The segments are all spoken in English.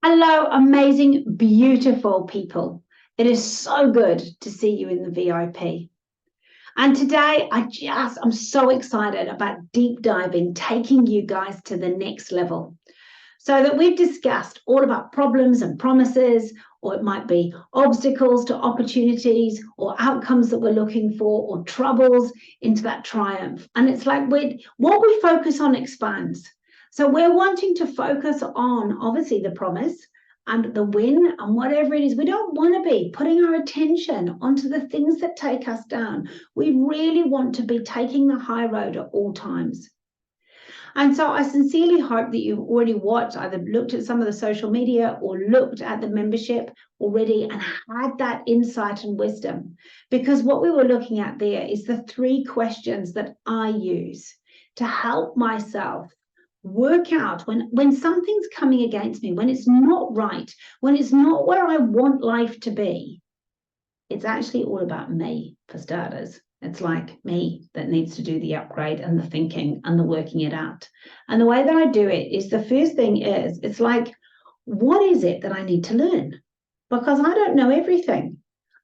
Hello, amazing, beautiful people. It is so good to see you in the VIP. And today, I'm so excited about deep diving, taking you guys to the next level. So that we've discussed all about problems and promises, or it might be obstacles to opportunities, or outcomes that we're looking for, or troubles into that triumph. And it's like what we focus on expands. So we're wanting to focus on obviously the promise and the win and whatever it is. We don't want to be putting our attention onto the things that take us down. We really want to be taking the high road at all times. And so I sincerely hope that you've already watched, either looked at some of the social media or looked at the membership already and had that insight and wisdom. Because what we were looking at there is the 3 questions that I use to help myself work out when something's coming against me, when it's not right, when it's not where I want life to be. It's actually all about me, for starters. It's like me that needs to do the upgrade and the thinking and the working it out. And the way that I do it is, the first thing is, it's like, what is it that I need to learn? Because I don't know everything.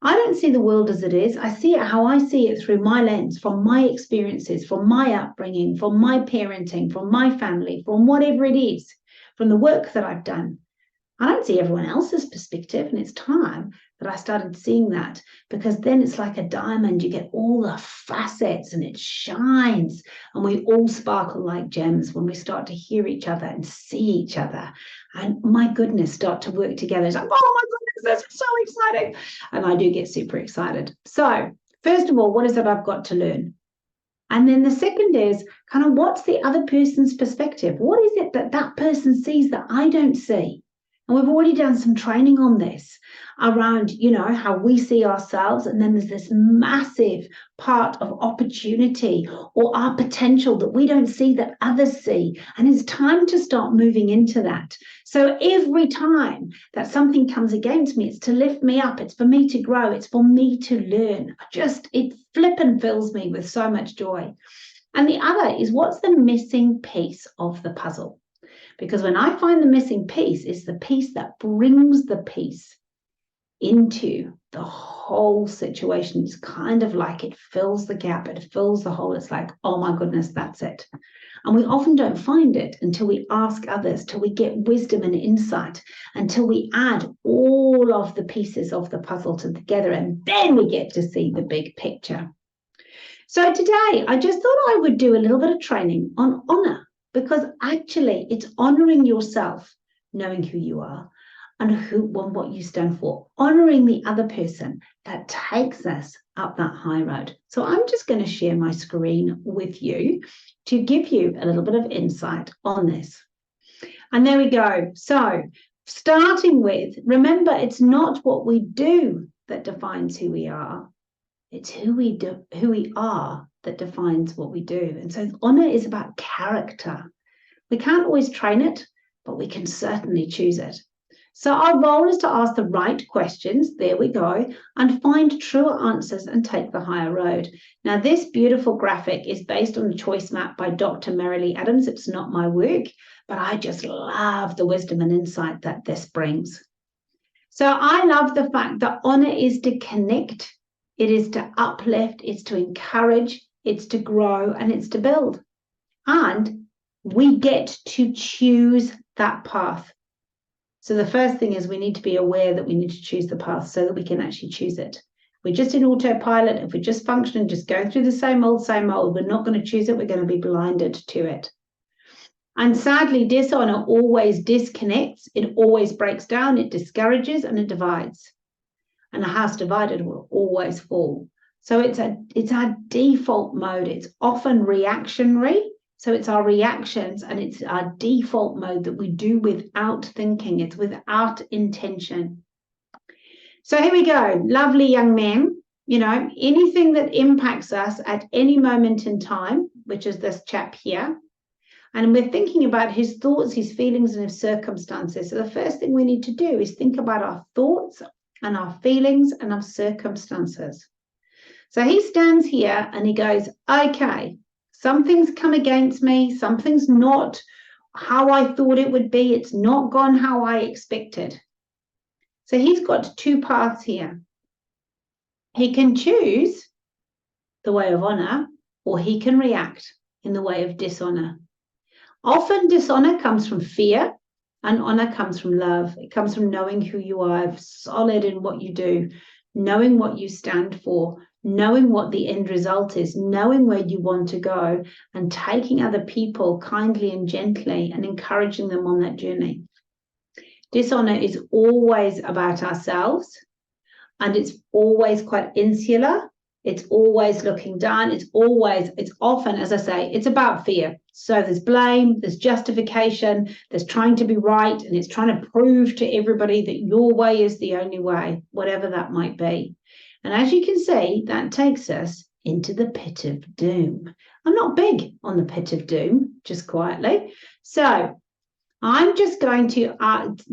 I don't see the world as it is. I see it how I see it, through my lens, from my experiences, from my upbringing, from my parenting, from my family, from whatever it is, from the work that I've done. I don't see everyone else's perspective, and it's time that I started seeing that, because then it's like a diamond. You get all the facets and it shines, and we all sparkle like gems when we start to hear each other and see each other. And my goodness, start to work together. It's like, oh my goodness, this is so exciting. And I do get super excited. So, first of all, what is it I've got to learn? And then the second is kind of, what's the other person's perspective? What is it that that person sees that I don't see? And we've already done some training on this around, how we see ourselves. And then there's this massive part of opportunity or our potential that we don't see that others see. And it's time to start moving into that. So every time that something comes against me, it's to lift me up. It's for me to grow. It's for me to learn. It flippin' fills me with so much joy. And the other is, what's the missing piece of the puzzle? Because when I find the missing piece, it's the piece that brings the piece into the whole situation. It's kind of like it fills the gap, it fills the hole. It's like, oh my goodness, that's it. And we often don't find it until we ask others, till we get wisdom and insight, until we add all of the pieces of the puzzle together, and then we get to see the big picture. So today, I just thought I would do a little bit of training on honor, because actually it's honoring yourself, knowing who you are and what you stand for, honoring the other person that takes us up that high road. So I'm just going to share my screen with you to give you a little bit of insight on this. And there we go. So starting with, remember, it's not what we do that defines who we are. It's who we are that defines what we do. And so honor is about character. We can't always train it, but we can certainly choose it. So our role is to ask the right questions, there we go, and find truer answers and take the higher road. Now, this beautiful graphic is based on a choice map by Dr. Marilee Adams. It's not my work, but I just love the wisdom and insight that this brings. So I love the fact that honor is to connect, it is to uplift, it's to encourage, it's to grow, and it's to build. And we get to choose that path. So the first thing is, we need to be aware that we need to choose the path so that we can actually choose it. We're just in autopilot. If we're just functioning, just going through the same old, we're not going to choose it. We're going to be blinded to it. And sadly, dishonor always disconnects. It always breaks down. It discourages and it divides. And a house divided will always fall. So it's our default mode. It's often reactionary. So it's our reactions and it's our default mode that we do without thinking. It's without intention. So here we go. Lovely young man. Anything that impacts us at any moment in time, which is this chap here. And we're thinking about his thoughts, his feelings, and his circumstances. So the first thing we need to do is think about our thoughts and our feelings and our circumstances. So he stands here and he goes, okay, something's come against me, something's not how I thought it would be. It's not gone how I expected. So he's got two paths here. He can choose the way of honor, or he can react in the way of dishonor. Often dishonor comes from fear, and honor comes from love. It comes from knowing who you are, solid in what you do, knowing what you stand for, knowing what the end result is, knowing where you want to go, and taking other people kindly and gently and encouraging them on that journey. Dishonor is always about ourselves, and it's always quite insular. It's always looking down. It's often, as I say, it's about fear. So there's blame, there's justification, there's trying to be right, and it's trying to prove to everybody that your way is the only way, whatever that might be. And as you can see, that takes us into the pit of doom. I'm not big on the pit of doom, just quietly. So I'm just going to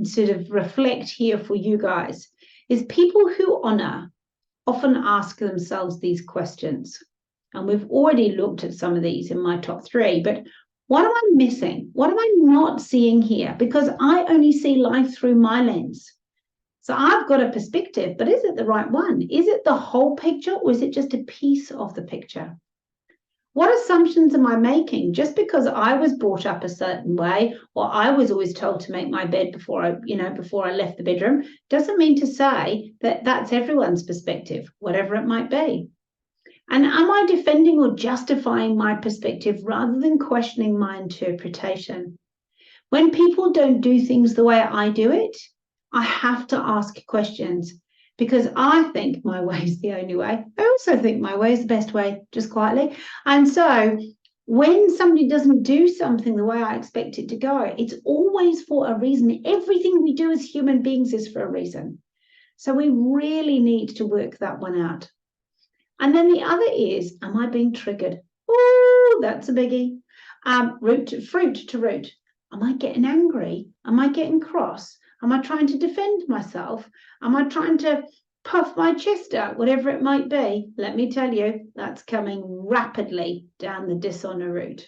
sort of reflect here for you guys, is people who honor often ask themselves these questions. And we've already looked at some of these in my top 3, but what am I missing? What am I not seeing here? Because I only see life through my lens. So I've got a perspective, but is it the right one? Is it the whole picture, or is it just a piece of the picture? What assumptions am I making? Just because I was brought up a certain way, or I was always told to make my bed before I left the bedroom, doesn't mean to say that that's everyone's perspective, whatever it might be. And am I defending or justifying my perspective rather than questioning my interpretation? When people don't do things the way I do it, I have to ask questions, because I think my way is the only way. I also think my way is the best way, just quietly. And so when somebody doesn't do something the way I expect it to go, it's always for a reason. Everything we do as human beings is for a reason. So we really need to work that one out. And then the other is, am I being triggered? Oh, that's a biggie. Fruit to root. Am I getting angry? Am I getting cross? Am I trying to defend myself? Am I trying to puff my chest out? Whatever it might be, let me tell you, that's coming rapidly down the dishonor route.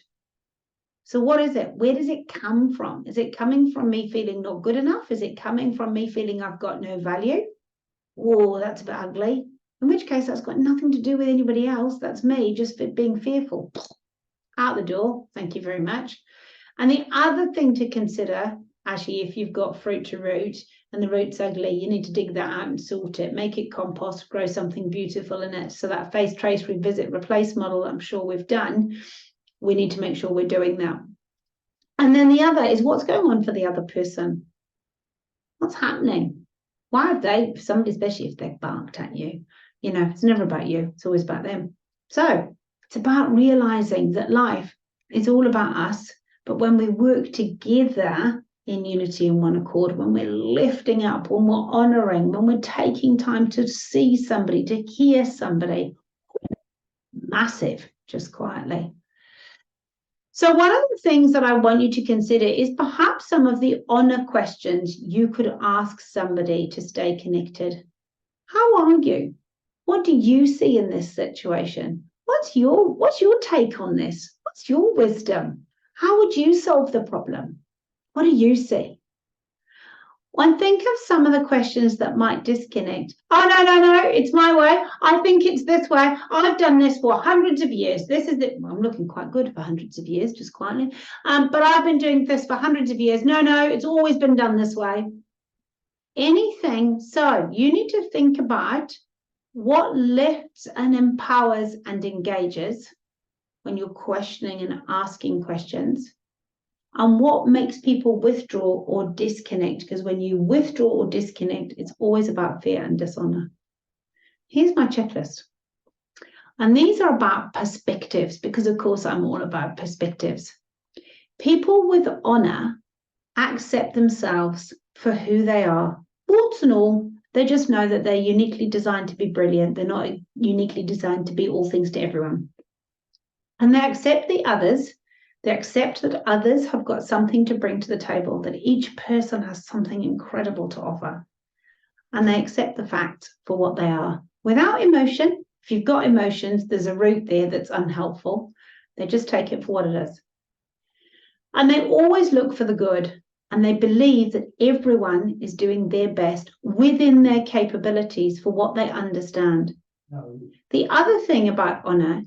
So what is it? Where does it come from? Is it coming from me feeling not good enough? Is it coming from me feeling I've got no value? Oh, that's a bit ugly. In which case, that's got nothing to do with anybody else. That's me just being fearful. Out the door. Thank you very much. And the other thing to consider, actually, if you've got fruit to root and the root's ugly, you need to dig that out and sort it, make it compost, grow something beautiful in it. So that face, trace, revisit, replace model I'm sure we've done, we need to make sure we're doing that. And then the other is, what's going on for the other person? What's happening? Why have they, somebody, especially if they've barked at you, it's never about you, it's always about them. So it's about realizing that life is all about us, but when we work together in unity and one accord, when we're lifting up, when we're honoring, when we're taking time to see somebody, to hear somebody, massive, just quietly. So one of the things that I want you to consider is perhaps some of the honor questions you could ask somebody to stay connected. How are you? What do you see in this situation? What's your take on this? What's your wisdom? How would you solve the problem? What do you see? Well, think of some of the questions that might disconnect. Oh, no, it's my way. I think it's this way. I've done this for hundreds of years. This is it. Well, I'm looking quite good for hundreds of years, just quietly. But I've been doing this for hundreds of years. No, it's always been done this way. Anything. So you need to think about what lifts and empowers and engages when you're questioning and asking questions, and what makes people withdraw or disconnect, because when you withdraw or disconnect, it's always about fear and dishonor. Here's my checklist. And these are about perspectives, because of course I'm all about perspectives. People with honor accept themselves for who they are, warts and all. They just know that they're uniquely designed to be brilliant. They're not uniquely designed to be all things to everyone. And they accept the others. They accept that others have got something to bring to the table, that each person has something incredible to offer. And they accept the facts for what they are. Without emotion, if you've got emotions, there's a root there that's unhelpful. They just take it for what it is. And they always look for the good, and they believe that everyone is doing their best within their capabilities for what they understand. No. The other thing about honor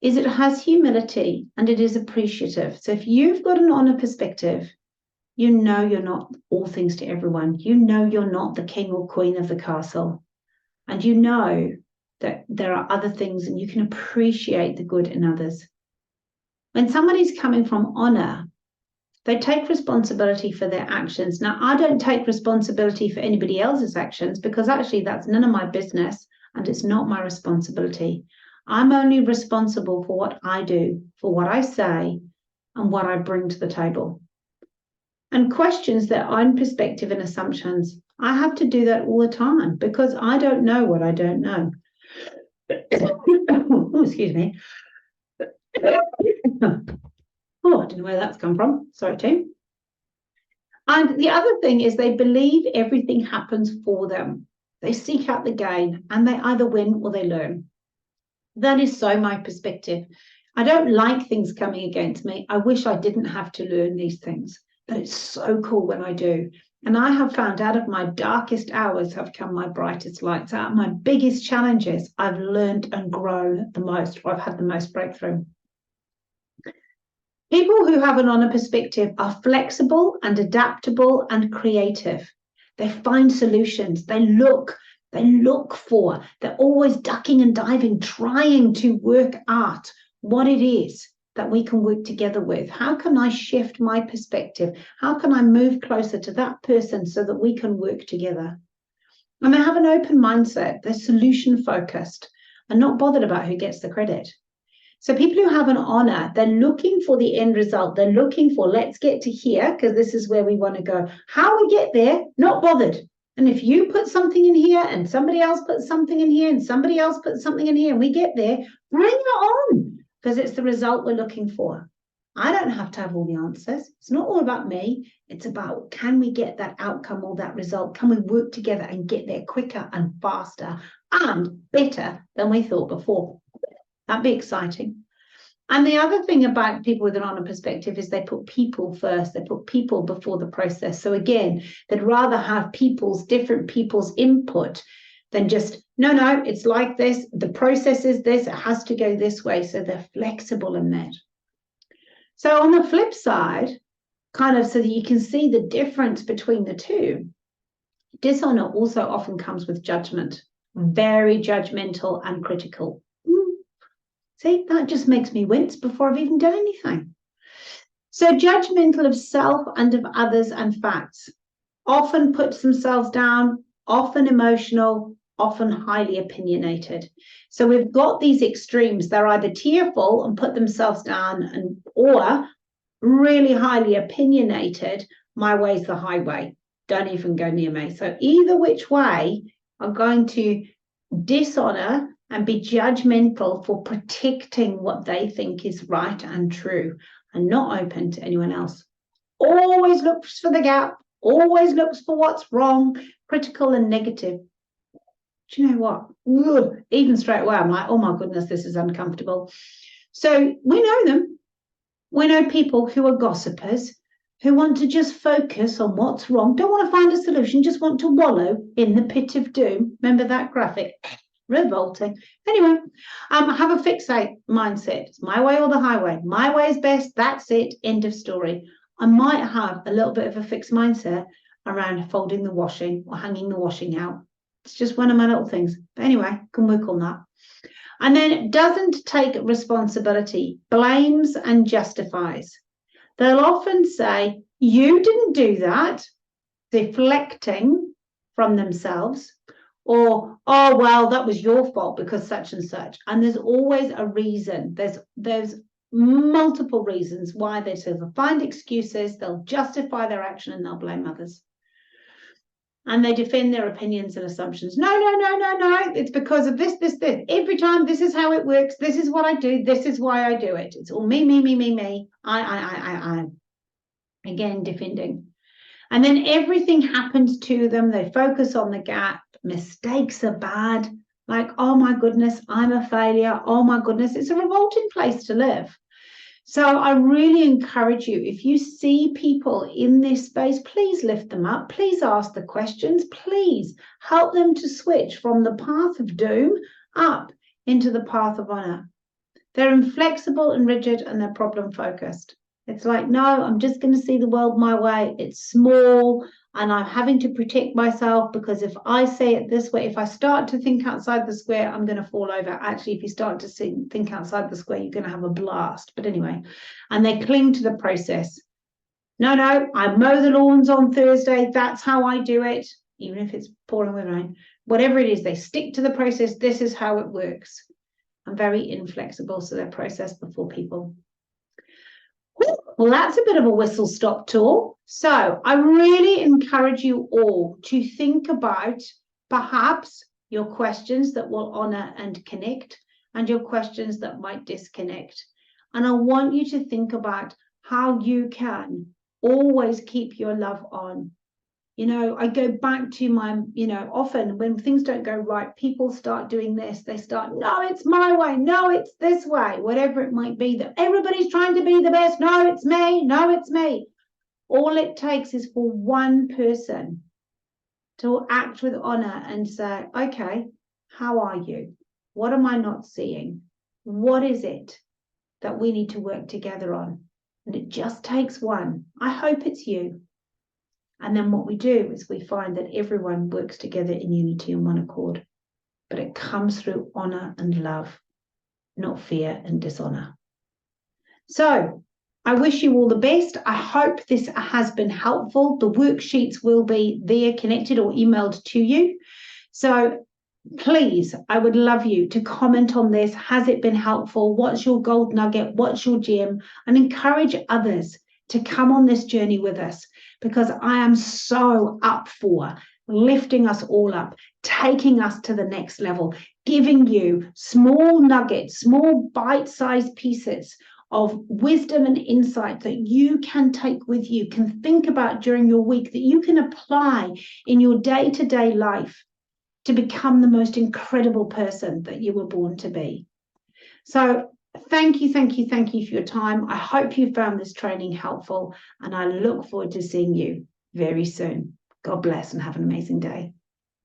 is it has humility and it is appreciative. So if you've got an honor perspective, you know you're not all things to everyone. You know you're not the king or queen of the castle. And you know that there are other things and you can appreciate the good in others. When somebody's coming from honor, they take responsibility for their actions. Now, I don't take responsibility for anybody else's actions because actually that's none of my business and it's not my responsibility. I'm only responsible for what I do, for what I say, and what I bring to the table. And questions their own perspective and assumptions. I have to do that all the time because I don't know what I don't know. Oh, excuse me. Oh, I don't know where that's come from. Sorry, team. And the other thing is they believe everything happens for them. They seek out the gain and they either win or they learn. That is so my perspective. I don't like things coming against me. I wish I didn't have to learn these things, but it's so cool when I do. And I have found out of my darkest hours have come my brightest lights. Out of my biggest challenges, I've learned and grown the most, or I've had the most breakthrough. People who have an honor perspective are flexible and adaptable and creative. They find solutions. They look for, they're always ducking and diving, trying to work out what it is that we can work together with. How can I shift my perspective? How can I move closer to that person so that we can work together? And they have an open mindset. They're solution focused and not bothered about who gets the credit. So people who have an honor, they're looking for the end result. They're looking for, let's get to here because this is where we want to go. How we get there, not bothered. And if you put something in here and somebody else puts something in here and somebody else puts something in here and we get there, bring it on because it's the result we're looking for. I don't have to have all the answers. It's not all about me. It's about, can we get that outcome or that result? Can we work together and get there quicker and faster and better than we thought before? That'd be exciting. And the other thing about people with an honor perspective is they put people first. They put people before the process. So again, they'd rather have different people's input than just, no, it's like this. The process is this. It has to go this way. So they're flexible in that. So on the flip side, kind of so that you can see the difference between the two, dishonor also often comes with judgment, very judgmental and critical. See, that just makes me wince before I've even done anything. So judgmental of self and of others and facts, often puts themselves down, often emotional, often highly opinionated. So we've got these extremes. They're either tearful and put themselves down or really highly opinionated. My way's the highway. Don't even go near me. So either which way are going to dishonor and be judgmental for protecting what they think is right and true and not open to anyone else. Always looks for the gap, always looks for what's wrong, critical and negative. Do you know what? Ugh, even straight away, I'm like, oh my goodness, this is uncomfortable. So we know them. We know people who are gossipers, who want to just focus on what's wrong, don't want to find a solution, just want to wallow in the pit of doom. Remember that graphic? Revolting. Anyway, have a fixate mindset. It's my way or the highway. My way is best. That's it. End of story. I might have a little bit of a fixed mindset around folding the washing or hanging the washing out. It's just one of my little things. But anyway, can work on that. And then it doesn't take responsibility, blames and justifies. They'll often say, you didn't do that, deflecting from themselves. Or, oh, well, that was your fault because such and such. And there's always a reason. There's multiple reasons why they say they'll find excuses, they'll justify their action, and they'll blame others. And they defend their opinions and assumptions. No. It's because of this. Every time, this is how it works. This is what I do. This is why I do it. It's all me. I. Again, defending. And then everything happens to them. They focus on the gap. Mistakes are bad. Like, oh my goodness, I'm a failure. Oh my goodness, it's a revolting place to live. So I really encourage you, if you see people in this space, please lift them up. Please ask the questions. Please help them to switch from the path of doom up into the path of honor. They're inflexible and rigid, and they're problem focused. It's like, no, I'm just going to see the world my way. It's small, and I'm having to protect myself, because if I say it this way, if I start to think outside the square, I'm going to fall over. Actually, if you start to think outside the square, you're going to have a blast. But anyway, and they cling to the process. No, I mow the lawns on Thursday. That's how I do it, even if it's pouring with rain. Whatever it is, they stick to the process. This is how it works. I'm very inflexible, so they're process before people. Well, that's a bit of a whistle-stop tour. So I really encourage you all to think about perhaps your questions that will honor and connect, and your questions that might disconnect. And I want you to think about how you can always keep your love on. You know, I go back to my, often when things don't go right, people start doing this. They start, no, it's my way. No, it's this way, whatever it might be, that everybody's trying to be the best. No, it's me. No, it's me. All it takes is for one person to act with honor and say, okay, how are you? What am I not seeing? What is it that we need to work together on? And it just takes one. I hope it's you. And then what we do is we find that everyone works together in unity and one accord. But it comes through honor and love, not fear and dishonor. So I wish you all the best. I hope this has been helpful. The worksheets will be there connected or emailed to you. So please, I would love you to comment on this. Has it been helpful? What's your gold nugget? What's your gem? And encourage others to come on this journey with us, because I am so up for lifting us all up, taking us to the next level, giving you small nuggets, small bite-sized pieces of wisdom and insight that you can take with you, can think about during your week, that you can apply in your day-to-day life to become the most incredible person that you were born to be. So thank you for your time. I hope you found this training helpful, and I look forward to seeing you very soon. God bless and have an amazing day.